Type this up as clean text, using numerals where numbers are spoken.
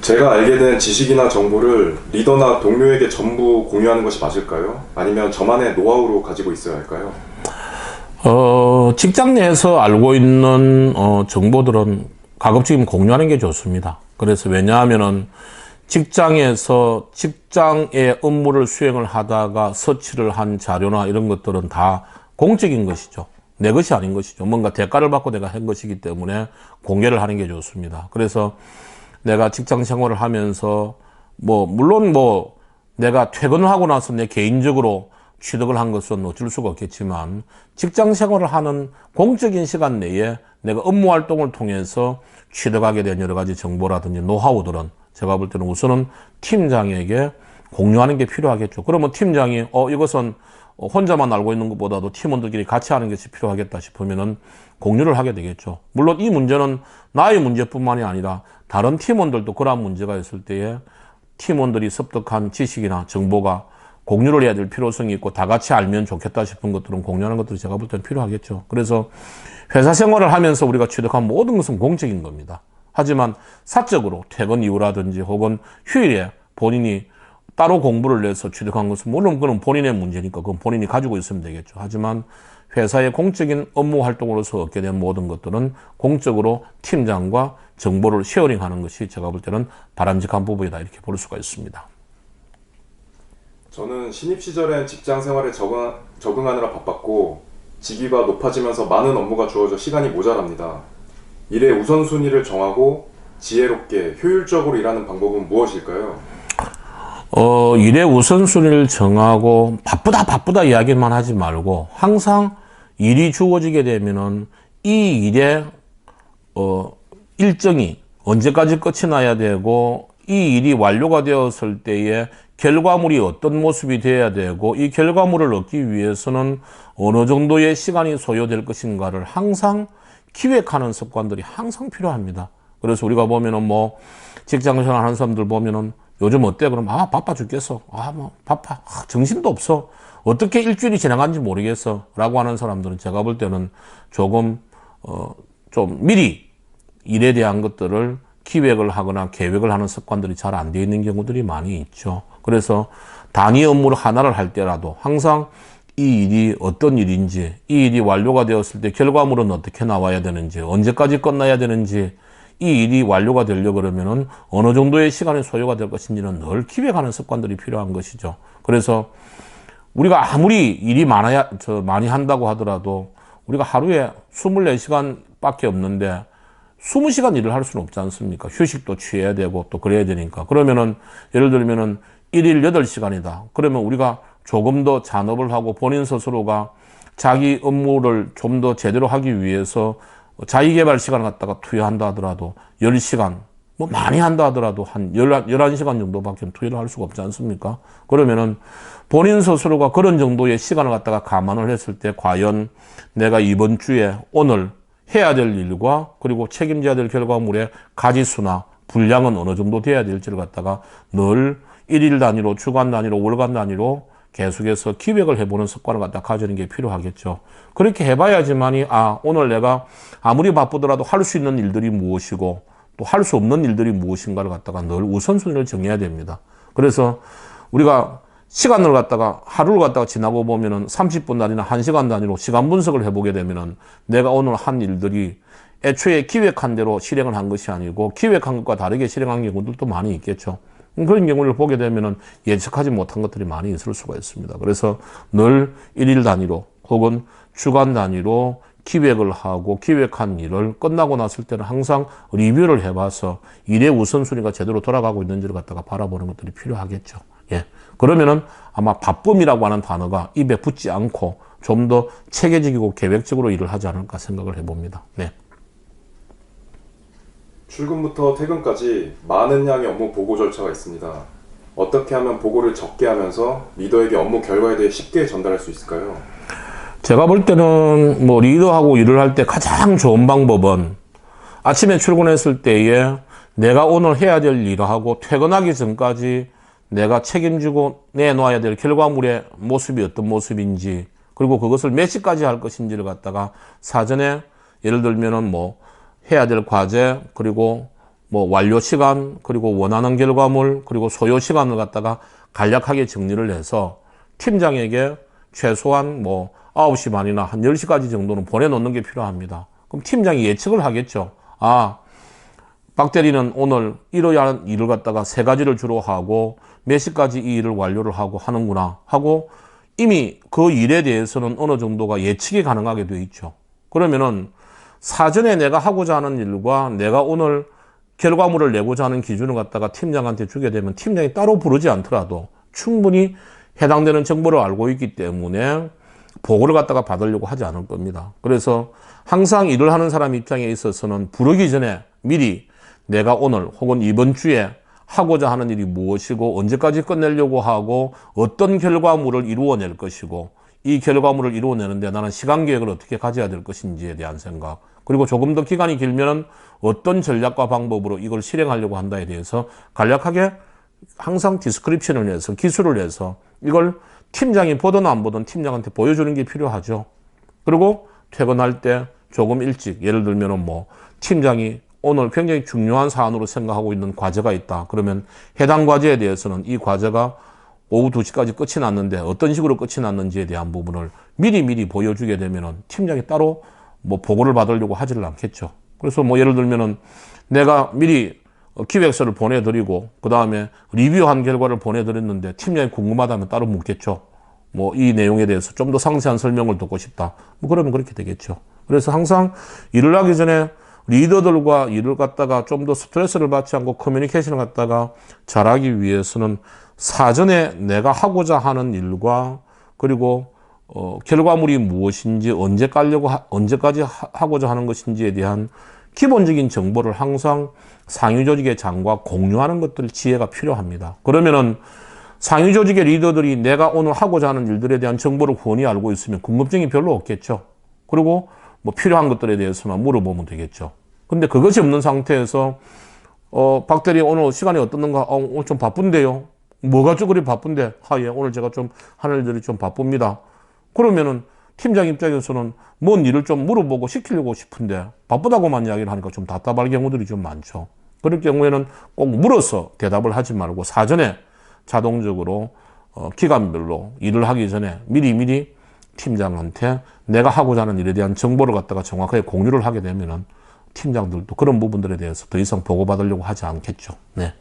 제가 알게 된 지식이나 정보를 리더나 동료에게 전부 공유하는 것이 맞을까요? 아니면 저만의 노하우로 가지고 있어야 할까요? 직장 내에서 알고 있는 정보들은 가급적이면 공유하는 게 좋습니다. 그래서 왜냐하면은 직장에서 직장의 업무를 수행을 하다가 서치를 한 자료나 이런 것들은 다 공적인 것이죠. 내 것이 아닌 것이죠. 뭔가 대가를 받고 내가 한 것이기 때문에 공개를 하는 게 좋습니다. 그래서 내가 직장 생활을 하면서 물론 내가 퇴근을 하고 나서 내 개인적으로 취득을 한 것은 어쩔 수가 없겠지만 직장 생활을 하는 공적인 시간 내에 내가 업무 활동을 통해서 취득하게 된 여러 가지 정보라든지 노하우들은 제가 볼 때는 우선은 팀장에게 공유하는 게 필요하겠죠. 그러면 팀장이 이것은 혼자만 알고 있는 것보다도 팀원들끼리 같이 하는 것이 필요하겠다 싶으면은 공유를 하게 되겠죠. 물론 이 문제는 나의 문제뿐만이 아니라 다른 팀원들도 그러한 문제가 있을 때에 팀원들이 습득한 지식이나 정보가 공유를 해야 될 필요성이 있고 다 같이 알면 좋겠다 싶은 것들은 공유하는 것들이 제가 볼 때는 필요하겠죠. 그래서 회사 생활을 하면서 우리가 취득한 모든 것은 공적인 겁니다. 하지만 사적으로 퇴근 이후라든지 혹은 휴일에 본인이 따로 공부를 내서 취득한 것은 물론 그건 본인의 문제니까 그건 본인이 가지고 있으면 되겠죠. 하지만 회사의 공적인 업무 활동으로서 얻게 된 모든 것들은 공적으로 팀장과 정보를 쉐어링하는 것이 제가 볼 때는 바람직한 부분이다 이렇게 볼 수가 있습니다. 저는 신입 시절엔 직장 생활에 적응하느라 바빴고 직위가 높아지면서 많은 업무가 주어져 시간이 모자랍니다. 일의 우선순위를 정하고 지혜롭게 효율적으로 일하는 방법은 무엇일까요? 일의 우선순위를 정하고 바쁘다 이야기만 하지 말고 항상 일이 주어지게 되면은 이 일의 일정이 언제까지 끝이 나야 되고 이 일이 완료가 되었을 때에 결과물이 어떤 모습이 되어야 되고 이 결과물을 얻기 위해서는 어느 정도의 시간이 소요될 것인가를 항상 기획하는 습관들이 항상 필요합니다. 그래서 우리가 보면은 직장 생활 하는 사람들 보면은 요즘 어때? 그럼 바빠 죽겠어. 바빠. 정신도 없어. 어떻게 일주일이 지나간지 모르겠어. 라고 하는 사람들은 제가 볼 때는 조금 좀 미리 일에 대한 것들을 기획을 하거나 계획을 하는 습관들이 잘 안 되어 있는 경우들이 많이 있죠. 그래서 단위 업무를 하나를 할 때라도 항상 이 일이 어떤 일인지, 이 일이 완료가 되었을 때 결과물은 어떻게 나와야 되는지, 언제까지 끝나야 되는지, 이 일이 완료가 되려고 그러면은 어느 정도의 시간이 소요가 될 것인지는 늘 기획하는 습관들이 필요한 것이죠. 그래서 우리가 아무리 일이 많이 한다고 하더라도 우리가 하루에 24시간 밖에 없는데 20시간 일을 할 수는 없지 않습니까? 휴식도 취해야 되고 또 그래야 되니까. 그러면은 예를 들면은 1일 8시간이다. 그러면 우리가 조금 더 잔업을 하고 본인 스스로가 자기 업무를 좀 더 제대로 하기 위해서 자기개발 시간을 갖다가 투여한다 하더라도 10시간, 많이 한다 하더라도 한 11시간 정도밖에 투여를 할 수가 없지 않습니까? 그러면은 본인 스스로가 그런 정도의 시간을 갖다가 감안을 했을 때 과연 내가 이번 주에 오늘 해야 될 일과 그리고 책임져야 될 결과물의 가지수나 분량은 어느 정도 돼야 될지를 갖다가 늘 일일 단위로, 주간 단위로, 월간 단위로 계속해서 기획을 해보는 습관을 갖다 가지는 게 필요하겠죠. 그렇게 해봐야지만이 오늘 내가 아무리 바쁘더라도 할 수 있는 일들이 무엇이고 또 할 수 없는 일들이 무엇인가를 갖다가 늘 우선순위를 정해야 됩니다. 그래서 우리가 시간을 갖다가 하루를 갖다가 지나고 보면은 30분 단위나 1시간 단위로 시간 분석을 해보게 되면은 내가 오늘 한 일들이 애초에 기획한 대로 실행을 한 것이 아니고 기획한 것과 다르게 실행한 경우들도 많이 있겠죠. 그런 경우를 보게 되면은 예측하지 못한 것들이 많이 있을 수가 있습니다. 그래서 늘 일일 단위로 혹은 주간 단위로 기획을 하고 기획한 일을 끝나고 났을 때는 항상 리뷰를 해봐서 일의 우선순위가 제대로 돌아가고 있는지를 갖다가 바라보는 것들이 필요하겠죠. 예. 그러면은 아마 바쁨이라고 하는 단어가 입에 붙지 않고 좀 더 체계적이고 계획적으로 일을 하지 않을까 생각을 해봅니다. 네. 출근부터 퇴근까지 많은 양의 업무 보고 절차가 있습니다. 어떻게 하면 보고를 적게 하면서 리더에게 업무 결과에 대해 쉽게 전달할 수 있을까요? 제가 볼 때는 리더하고 일을 할 때 가장 좋은 방법은 아침에 출근했을 때에 내가 오늘 해야 될 일을 하고 퇴근하기 전까지 내가 책임지고 내놓아야 될 결과물의 모습이 어떤 모습인지 그리고 그것을 몇 시까지 할 것인지를 갖다가 사전에 예를 들면은 해야 될 과제 그리고 뭐 완료 시간, 그리고 원하는 결과물, 그리고 소요 시간을 갖다가 간략하게 정리를 해서 팀장에게 최소한 뭐 9시 반이나 한 10시까지 정도는 보내놓는 게 필요합니다. 그럼 팀장이 예측을 하겠죠. 아, 박 대리는 오늘 이러한 일을 갖다가 3가지를 주로 하고 몇 시까지 이 일을 완료를 하고 하는구나 하고 이미 그 일에 대해서는 어느 정도가 예측이 가능하게 되어 있죠. 그러면은 사전에 내가 하고자 하는 일과 내가 오늘 결과물을 내고자 하는 기준을 갖다가 팀장한테 주게 되면 팀장이 따로 부르지 않더라도 충분히 해당되는 정보를 알고 있기 때문에 보고를 갖다가 받으려고 하지 않을 겁니다. 그래서 항상 일을 하는 사람 입장에 있어서는 부르기 전에 미리 내가 오늘 혹은 이번 주에 하고자 하는 일이 무엇이고 언제까지 끝내려고 하고 어떤 결과물을 이루어낼 것이고 이 결과물을 이루어내는데 나는 시간 계획을 어떻게 가져야 될 것인지에 대한 생각, 그리고 조금 더 기간이 길면 어떤 전략과 방법으로 이걸 실행하려고 한다에 대해서 간략하게 항상 디스크립션을 해서 기술을 해서 이걸 팀장이 보든 안 보든 팀장한테 보여주는 게 필요하죠. 그리고 퇴근할 때 조금 일찍, 예를 들면 뭐 팀장이 오늘 굉장히 중요한 사안으로 생각하고 있는 과제가 있다. 그러면 해당 과제에 대해서는 이 과제가 오후 2시까지 끝이 났는데 어떤 식으로 끝이 났는지에 대한 부분을 미리 보여주게 되면은 팀장이 따로 뭐 보고를 받으려고 하지를 않겠죠. 그래서 뭐 예를 들면은 내가 미리 기획서를 보내드리고 그 다음에 리뷰한 결과를 보내드렸는데 팀장이 궁금하다면 따로 묻겠죠. 뭐 이 내용에 대해서 좀 더 상세한 설명을 듣고 싶다. 뭐 그러면 그렇게 되겠죠. 그래서 항상 일을 하기 전에 리더들과 일을 갖다가 좀 더 스트레스를 받지 않고 커뮤니케이션을 갖다가 잘하기 위해서는 사전에 내가 하고자 하는 일과 그리고 결과물이 무엇인지 언제까지 하고자 하는 것인지에 대한 기본적인 정보를 항상 상위 조직의 장과 공유하는 것들 지혜가 필요합니다. 그러면은 상위 조직의 리더들이 내가 오늘 하고자 하는 일들에 대한 정보를 훤히 알고 있으면 궁금증이 별로 없겠죠. 그리고 뭐 필요한 것들에 대해서만 물어보면 되겠죠. 근데 그것이 없는 상태에서 박 대리 오늘 시간이 어떻는가? 오늘 좀 바쁜데요. 뭐가 좀 그리 바쁜데? 예, 오늘 제가 좀 하는 일들이 좀 바쁩니다. 그러면은 팀장 입장에서는 뭔 일을 좀 물어보고 시키려고 싶은데 바쁘다고만 이야기를 하니까 좀 답답할 경우들이 좀 많죠. 그럴 경우에는 꼭 물어서 대답을 하지 말고 사전에 자동적으로 기간별로 일을 하기 전에 미리 팀장한테 내가 하고자 하는 일에 대한 정보를 갖다가 정확하게 공유를 하게 되면은 팀장들도 그런 부분들에 대해서 더 이상 보고받으려고 하지 않겠죠. 네.